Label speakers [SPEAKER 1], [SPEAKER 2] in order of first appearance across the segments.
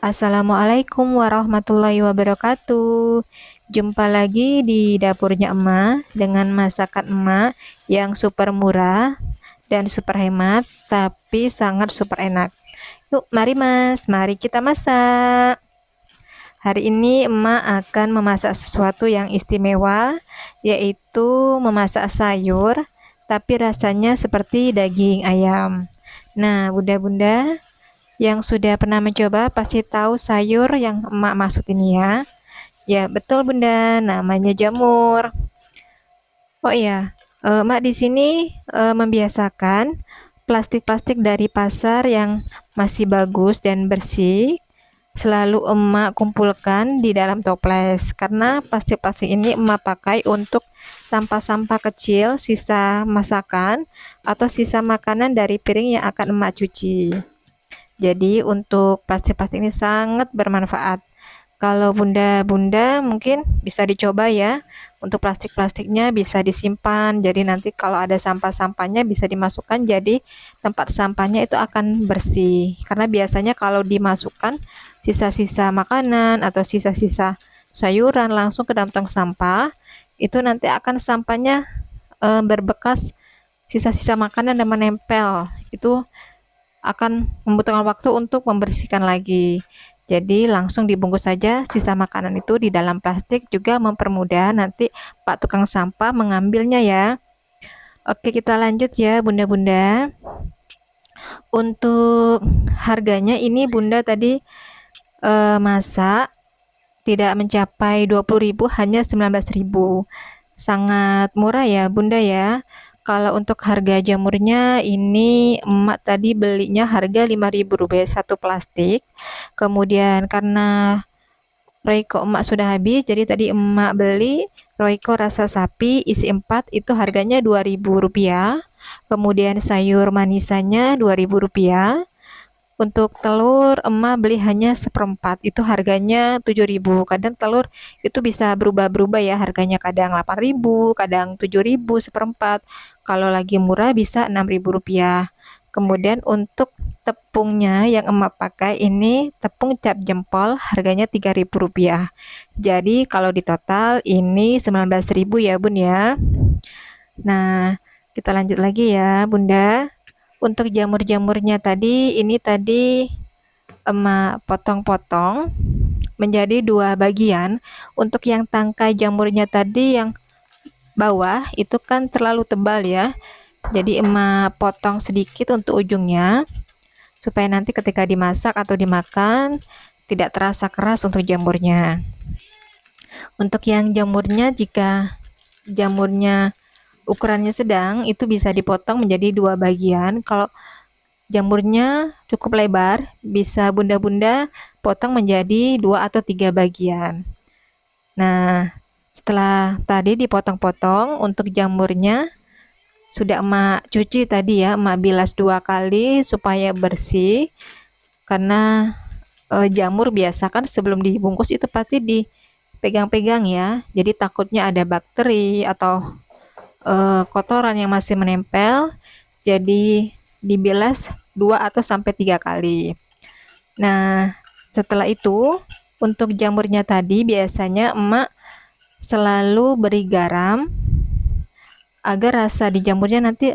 [SPEAKER 1] Assalamualaikum warahmatullahi wabarakatuh. Jumpa lagi di dapurnya emak dengan masakan emak yang super murah dan super hemat, tapi sangat super enak. Yuk, mari mas, mari kita masak. Hari ini emak akan memasak sesuatu yang istimewa, yaitu memasak sayur, tapi rasanya seperti daging ayam. Nah, bunda-bunda yang sudah pernah mencoba pasti tahu sayur yang emak maksud ini ya. Ya, betul Bunda, namanya jamur. Oh iya, emak di sini membiasakan plastik-plastik dari pasar yang masih bagus dan bersih selalu emak kumpulkan di dalam toples karena plastik-plastik ini emak pakai untuk sampah-sampah kecil, sisa masakan atau sisa makanan dari piring yang akan emak cuci. Jadi untuk plastik-plastik ini sangat bermanfaat. Kalau bunda-bunda mungkin bisa dicoba ya. Untuk plastik-plastiknya bisa disimpan. Jadi nanti kalau ada sampah-sampahnya bisa dimasukkan. Jadi tempat sampahnya itu akan bersih. Karena biasanya kalau dimasukkan sisa-sisa makanan atau sisa-sisa sayuran langsung ke dalam tong sampah, itu nanti akan sampahnya berbekas sisa-sisa makanan dan menempel. Itu akan membutuhkan waktu untuk membersihkan lagi. Jadi langsung dibungkus saja sisa makanan itu di dalam plastik, juga mempermudah nanti Pak tukang sampah mengambilnya ya. Oke, kita lanjut ya bunda-bunda. Untuk harganya ini bunda tadi masak tidak mencapai 20.000, hanya 19.000. Sangat murah ya bunda ya. Kalau untuk harga jamurnya ini emak tadi belinya harga Rp5.000 satu plastik. Kemudian karena Royco emak sudah habis, jadi tadi emak beli Royco rasa sapi isi 4 itu harganya Rp2.000. Kemudian sayur manisannya Rp2.000. Untuk telur emak beli hanya seperempat, itu harganya 7.000. Kadang telur itu bisa berubah-berubah ya harganya, kadang 8.000, kadang 7.000 seperempat. Kalau lagi murah bisa Rp6.000. Kemudian untuk tepungnya yang emak pakai ini tepung cap jempol, harganya Rp3.000. Jadi kalau di total ini 19.000 ya bun ya. Nah, kita lanjut lagi ya bunda. Untuk jamur-jamurnya tadi, ini tadi emak potong-potong menjadi 2 bagian. Untuk yang tangkai jamurnya tadi yang bawah itu kan terlalu tebal ya. Jadi emak potong sedikit untuk ujungnya supaya nanti ketika dimasak atau dimakan tidak terasa keras untuk jamurnya. Untuk yang jamurnya, jika jamurnya ukurannya sedang, itu bisa dipotong menjadi 2 bagian. Kalau jamurnya cukup lebar, bisa bunda-bunda potong menjadi 2 atau 3 bagian. Nah, setelah tadi dipotong-potong, untuk jamurnya sudah emak cuci tadi ya, emak bilas 2 kali supaya bersih. Karena jamur biasa kan sebelum dibungkus itu pasti dipegang-pegang ya. Jadi takutnya ada bakteri atau kotoran yang masih menempel, jadi dibilas 2 atau sampai 3 kali. Nah, setelah itu untuk jamurnya tadi biasanya emak selalu beri garam agar rasa di jamurnya nanti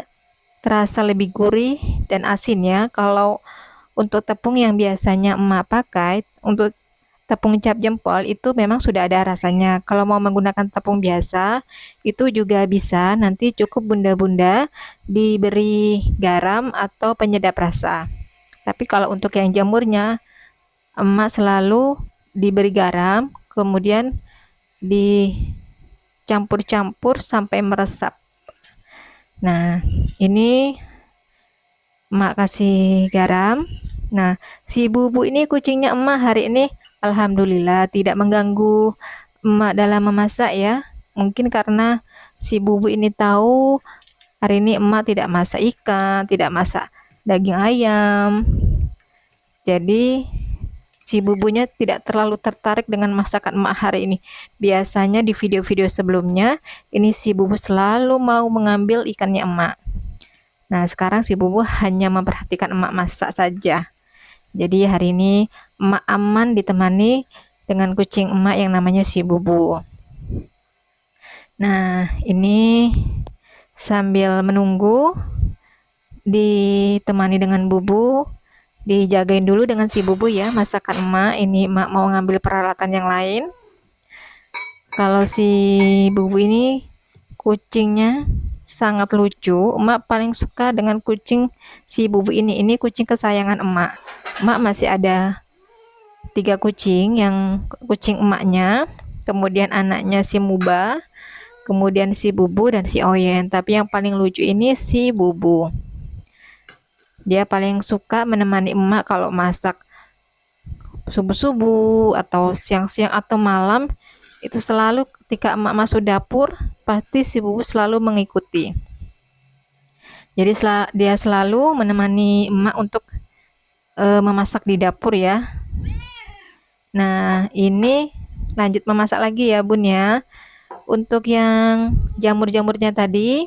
[SPEAKER 1] terasa lebih gurih dan asin ya. Kalau untuk tepung yang biasanya emak pakai, untuk tepung cap jempol itu memang sudah ada rasanya. Kalau mau menggunakan tepung biasa itu juga bisa, nanti cukup bunda-bunda diberi garam atau penyedap rasa. Tapi kalau untuk yang jamurnya emak selalu diberi garam, kemudian dicampur-campur sampai meresap. Nah, ini emak kasih garam. Nah, si bubu ini kucingnya emak hari ini alhamdulillah tidak mengganggu emak dalam memasak ya. Mungkin karena si bubu ini tahu hari ini emak tidak masak ikan, tidak masak daging ayam. Jadi si bubunya tidak terlalu tertarik dengan masakan emak hari ini. Biasanya di video-video sebelumnya, ini si bubu selalu mau mengambil ikannya emak. Nah, sekarang si bubu hanya memperhatikan emak masak saja. Jadi hari ini emak aman ditemani dengan kucing emak yang namanya si Bubu. Nah, ini sambil menunggu ditemani dengan Bubu, dijagain dulu dengan si Bubu ya masakan emak. Ini emak mau ngambil peralatan yang lain. Kalau si Bubu ini kucingnya sangat lucu. Emak paling suka dengan kucing si Bubu ini. Ini kucing kesayangan emak. Emak masih ada 3 kucing, yang kucing emaknya, kemudian anaknya si Muba, kemudian si Bubu dan si Oyen. Tapi yang paling lucu ini si Bubu. Dia paling suka menemani emak kalau masak subuh-subuh atau siang-siang atau malam. Itu selalu ketika emak masuk dapur, pasti si Bubu selalu mengikuti. Jadi dia selalu menemani emak untuk memasak di dapur ya. Nah, ini lanjut memasak lagi ya Bun ya. Untuk yang jamur-jamurnya tadi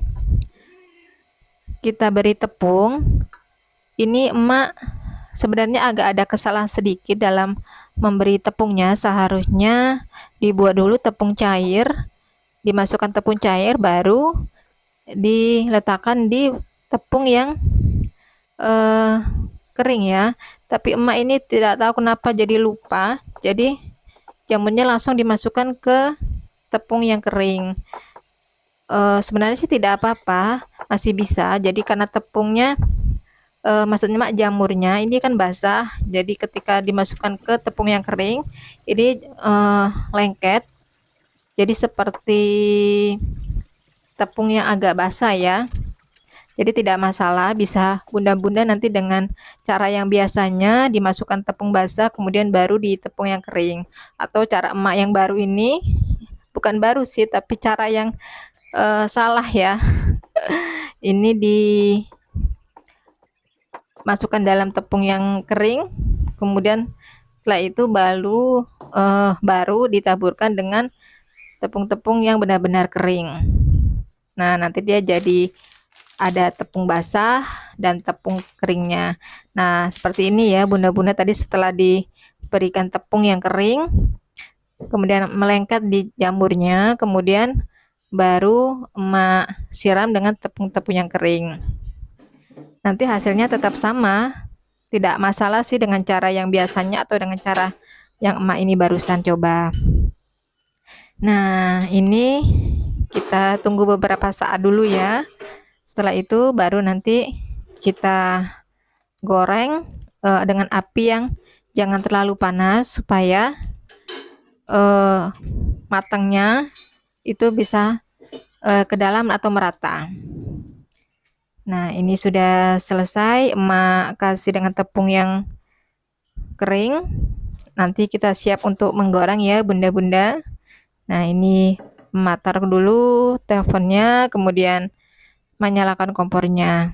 [SPEAKER 1] kita beri tepung. Ini emak sebenarnya agak ada kesalahan sedikit dalam memberi tepungnya. Seharusnya dibuat dulu tepung cair, dimasukkan tepung cair, baru diletakkan di tepung yang kering ya. Tapi emak ini tidak tahu kenapa jadi lupa, jadi jamurnya langsung dimasukkan ke tepung yang kering. Sebenarnya sih tidak apa-apa, masih bisa. Jadi karena tepungnya maksudnya mak jamurnya ini kan basah, jadi ketika dimasukkan ke tepung yang kering ini lengket, jadi seperti tepung yang agak basah ya. Jadi tidak masalah, bisa bunda-bunda nanti dengan cara yang biasanya dimasukkan tepung basah kemudian baru di tepung yang kering, atau cara emak yang baru ini, bukan baru sih tapi cara yang salah ya. Ini dimasukkan dalam tepung yang kering, kemudian setelah itu baru ditaburkan dengan tepung-tepung yang benar-benar kering. Nah, nanti dia jadi ada tepung basah dan tepung keringnya. Nah, seperti ini ya bunda-bunda tadi setelah diberikan tepung yang kering, kemudian melengket di jamurnya, kemudian baru emak siram dengan tepung-tepung yang kering. Nanti hasilnya tetap sama, tidak masalah sih dengan cara yang biasanya atau dengan cara yang emak ini barusan coba. Nah, ini kita tunggu beberapa saat dulu ya. Setelah itu baru nanti kita goreng dengan api yang jangan terlalu panas supaya matangnya itu bisa ke dalam atau merata. Nah, ini sudah selesai, emak kasih dengan tepung yang kering. Nanti kita siap untuk menggoreng ya bunda-bunda. Nah, ini emak taruh dulu teleponnya, kemudian menyalakan kompornya.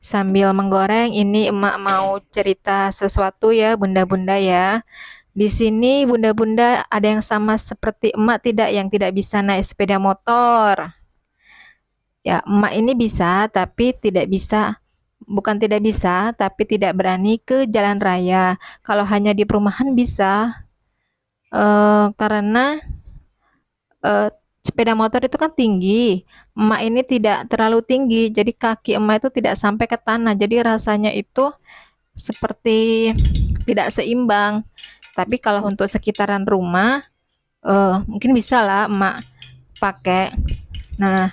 [SPEAKER 1] Sambil menggoreng ini emak mau cerita sesuatu ya bunda-bunda ya. Di sini bunda-bunda ada yang sama seperti emak tidak, yang tidak bisa naik sepeda motor. Ya, emak ini bisa tapi tidak bisa, bukan tidak bisa tapi tidak berani ke jalan raya. Kalau hanya di perumahan bisa, karena sepeda motor itu kan tinggi. Emak ini tidak terlalu tinggi, jadi kaki emak itu tidak sampai ke tanah. Jadi rasanya itu seperti tidak seimbang. Tapi kalau untuk sekitaran rumah, mungkin bisa lah emak pakai. Nah,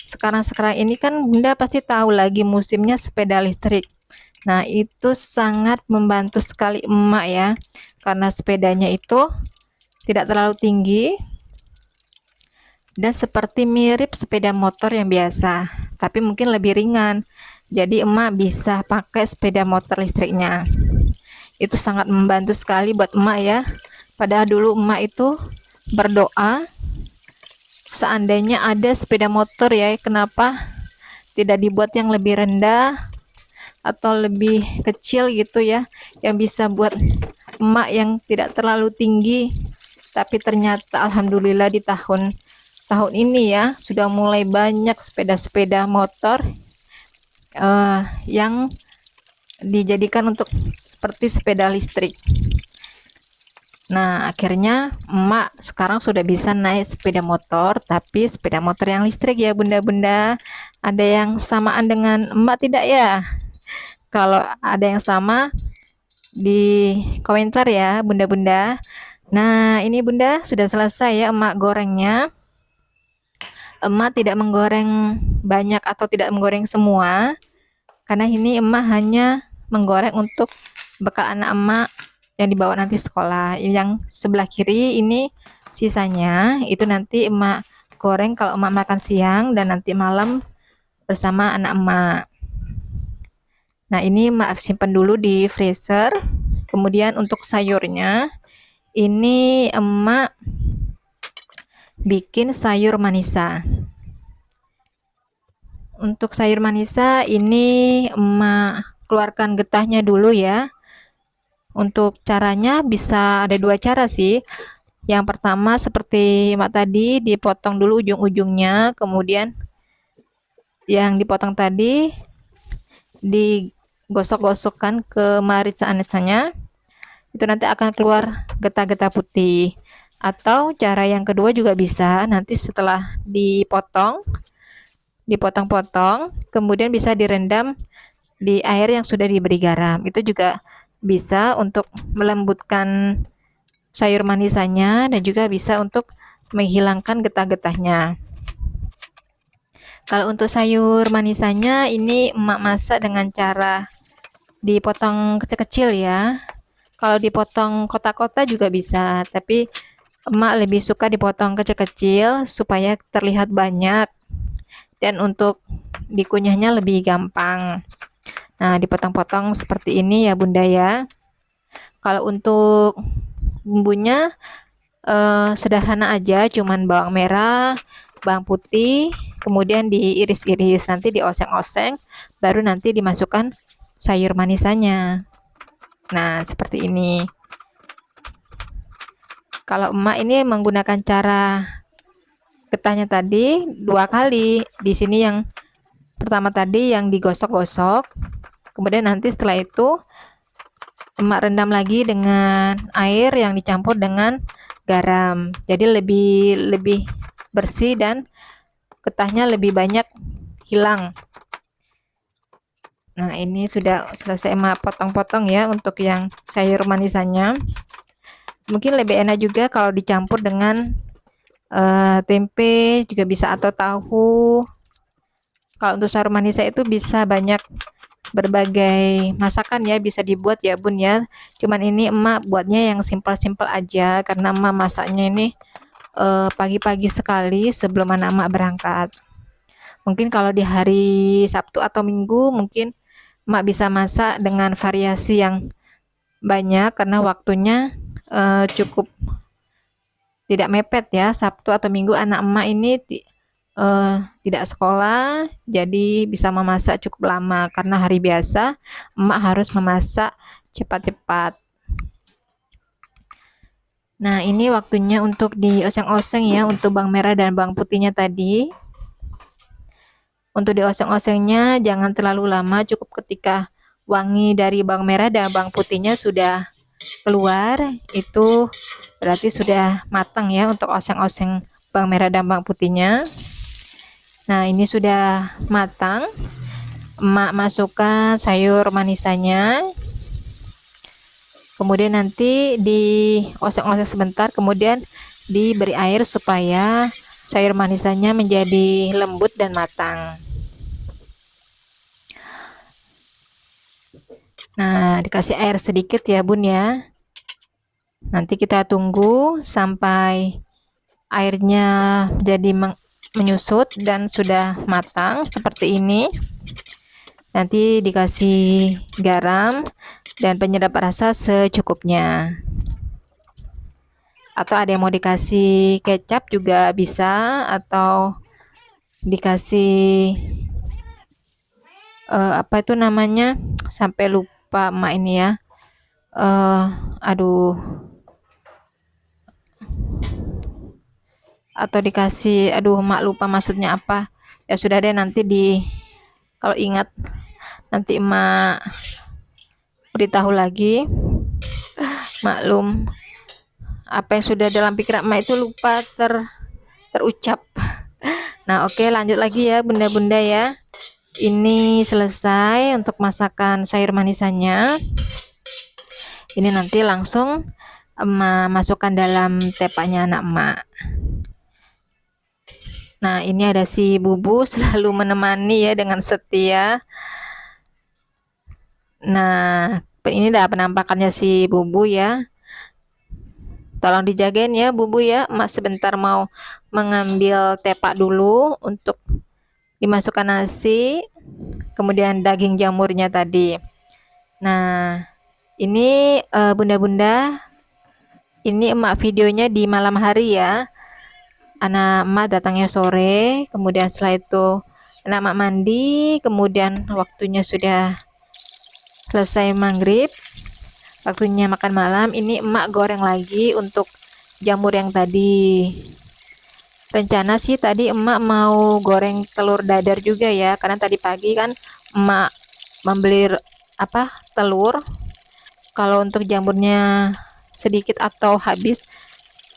[SPEAKER 1] sekarang ini kan bunda pasti tahu lagi musimnya sepeda listrik. Nah, itu sangat membantu sekali emak ya, karena sepedanya itu tidak terlalu tinggi dan seperti mirip sepeda motor yang biasa, tapi mungkin lebih ringan. Jadi emak bisa pakai sepeda motor listriknya. Itu sangat membantu sekali buat emak ya. Padahal dulu emak itu berdoa seandainya ada sepeda motor ya, kenapa tidak dibuat yang lebih rendah atau lebih kecil gitu ya, yang bisa buat emak yang tidak terlalu tinggi. Tapi ternyata alhamdulillah di tahun ini ya sudah mulai banyak sepeda-sepeda motor yang dijadikan untuk seperti sepeda listrik. Nah, akhirnya emak sekarang sudah bisa naik sepeda motor, tapi sepeda motor yang listrik ya bunda-bunda. Ada yang samaan dengan emak tidak ya? Kalau ada yang sama, di komentar ya bunda-bunda. Nah, ini bunda sudah selesai ya emak gorengnya. Emak tidak menggoreng banyak atau tidak menggoreng semua, karena ini emak hanya menggoreng untuk bekal anak emak yang dibawa nanti sekolah. Yang sebelah kiri ini sisanya itu nanti emak goreng kalau emak makan siang dan nanti malam bersama anak emak. Nah, ini emak simpan dulu di freezer. Kemudian untuk sayurnya ini emak bikin sayur manisa. Untuk sayur manisa ini emak keluarkan getahnya dulu ya. Untuk caranya bisa ada dua cara sih. Yang pertama seperti emak tadi, dipotong dulu ujung-ujungnya, kemudian yang dipotong tadi digosok-gosokkan ke marisa-anisanya, itu nanti akan keluar getah-getah putih. Atau cara yang kedua juga bisa, nanti setelah dipotong-potong, kemudian bisa direndam di air yang sudah diberi garam. Itu juga bisa untuk melembutkan sayur manisannya dan juga bisa untuk menghilangkan getah-getahnya. Kalau untuk sayur manisannya ini emak masak dengan cara dipotong kecil-kecil ya. Kalau dipotong kotak-kotak juga bisa, tapi emak lebih suka dipotong kecil-kecil supaya terlihat banyak dan untuk dikunyahnya lebih gampang. Nah, dipotong-potong seperti ini ya bunda ya. Kalau untuk bumbunya sederhana aja, cuman bawang merah, bawang putih, kemudian diiris-iris, nanti dioseng-oseng, baru nanti dimasukkan sayur manisannya. Nah, seperti ini. Kalau emak ini menggunakan cara getahnya tadi dua kali. Di sini yang pertama tadi yang digosok-gosok, kemudian nanti setelah itu emak rendam lagi dengan air yang dicampur dengan garam. Jadi lebih bersih dan getahnya lebih banyak hilang. Nah, ini sudah selesai emak potong-potong ya untuk yang sayur manisannya. Mungkin lebih enak juga kalau dicampur dengan tempe juga bisa atau tahu. Kalau untuk sayur manisa itu bisa banyak berbagai masakan ya, bisa dibuat ya bun ya. Cuman ini emak buatnya yang simpel-simpel aja karena emak masaknya ini pagi-pagi sekali sebelum anak emak berangkat. Mungkin kalau di hari Sabtu atau Minggu mungkin emak bisa masak dengan variasi yang banyak karena waktunya cukup tidak mepet ya. Sabtu atau Minggu anak emak ini tidak sekolah, jadi bisa memasak cukup lama. Karena hari biasa emak harus memasak cepat-cepat. Nah, ini waktunya untuk dioseng-oseng ya untuk bawang merah dan bawang putihnya tadi. Untuk dioseng-osengnya jangan terlalu lama, cukup ketika wangi dari bawang merah dan bawang putihnya sudah keluar, itu berarti sudah matang ya untuk oseng-oseng bawang merah dan bawang putihnya. Nah, ini sudah matang. Emak masukkan sayur manisannya. Kemudian nanti dioseng-oseng sebentar, kemudian diberi air supaya sayur manisannya menjadi lembut dan matang. Nah, dikasih air sedikit ya bun ya. Nanti kita tunggu sampai airnya jadi menyusut dan sudah matang seperti ini. Nanti dikasih garam dan penyedap rasa secukupnya. Atau ada yang mau dikasih kecap juga bisa, atau dikasih apa itu namanya, sampai lupa emak ini ya. Aduh, atau dikasih, aduh emak lupa maksudnya apa. Ya sudah deh, nanti kalau ingat nanti emak beritahu lagi. Maklum, apa yang sudah dalam pikiran emak itu lupa terucap. Nah, oke, lanjut lagi ya bunda-bunda ya. Ini selesai untuk masakan sayur manisannya. Ini nanti langsung emak masukkan dalam tepaknya anak emak. Nah, ini ada si Bubu selalu menemani ya dengan setia. Nah, ini dah penampakannya si Bubu ya. Tolong dijagain ya Bubu ya. Emak sebentar mau mengambil tepak dulu untuk dimasukkan nasi, kemudian daging jamurnya tadi. Nah, ini bunda-bunda, ini emak videonya di malam hari ya. Anak emak datangnya sore, kemudian setelah itu anak emak mandi, kemudian waktunya sudah selesai maghrib, waktunya makan malam. Ini emak goreng lagi untuk jamur yang tadi. Rencana sih tadi emak mau goreng telur dadar juga ya, karena tadi pagi kan emak membeli telur. Kalau untuk jamurnya sedikit atau habis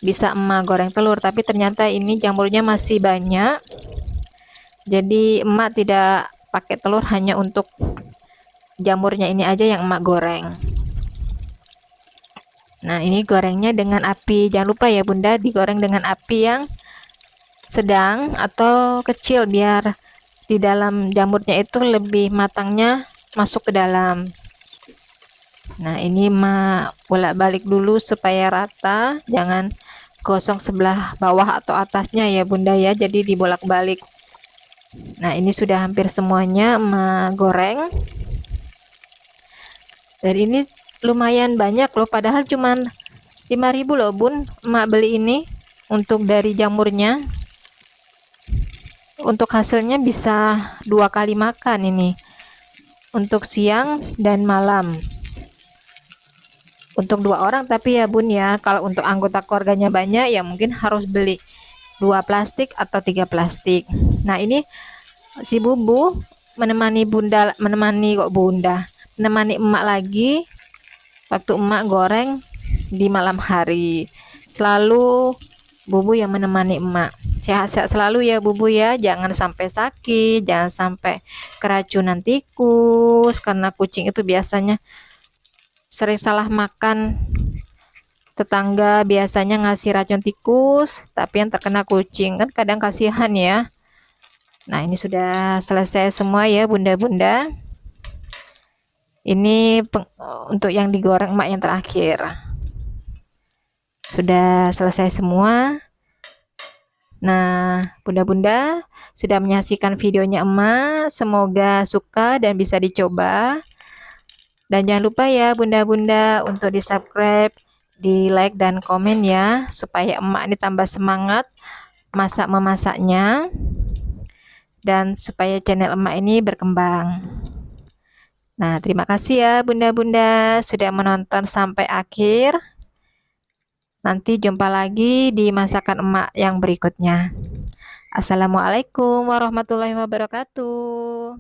[SPEAKER 1] bisa emak goreng telur, tapi ternyata ini jamurnya masih banyak, jadi emak tidak pakai telur, hanya untuk jamurnya ini aja yang emak goreng. Nah, ini gorengnya dengan api, jangan lupa ya bunda, digoreng dengan api yang sedang atau kecil biar di dalam jamurnya itu lebih matangnya masuk ke dalam. Nah, ini emak bolak-balik dulu supaya rata, jangan gosong sebelah bawah atau atasnya ya bunda ya, jadi dibolak-balik. Nah, ini sudah hampir semuanya emak goreng, dan ini lumayan banyak loh, padahal cuman 5.000 loh bun emak beli ini untuk dari jamurnya. Untuk hasilnya bisa 2 kali makan ini, untuk siang dan malam, untuk 2 orang. Tapi ya bun ya, kalau untuk anggota keluarganya banyak ya mungkin harus beli 2 plastik atau 3 plastik. Nah, ini si Bubu menemani menemani emak lagi waktu emak goreng di malam hari. Selalu Bubu yang menemani emak. Sehat-sehat selalu ya Bubu ya, jangan sampai sakit, jangan sampai keracunan tikus, karena kucing itu biasanya sering salah makan. Tetangga biasanya ngasih racun tikus, tapi yang terkena kucing, kan kadang kasihan ya. Nah, ini sudah selesai semua ya bunda-bunda. Ini untuk yang digoreng emak yang terakhir. Sudah selesai semua. Nah, bunda-bunda sudah menyaksikan videonya emak, semoga suka dan bisa dicoba. Dan jangan lupa ya bunda-bunda untuk di subscribe, di like dan komen ya, supaya emak ini tambah semangat memasaknya, dan supaya channel emak ini berkembang. Nah, terima kasih ya bunda-bunda sudah menonton sampai akhir. Nanti jumpa lagi di masakan emak yang berikutnya. Assalamualaikum warahmatullahi wabarakatuh.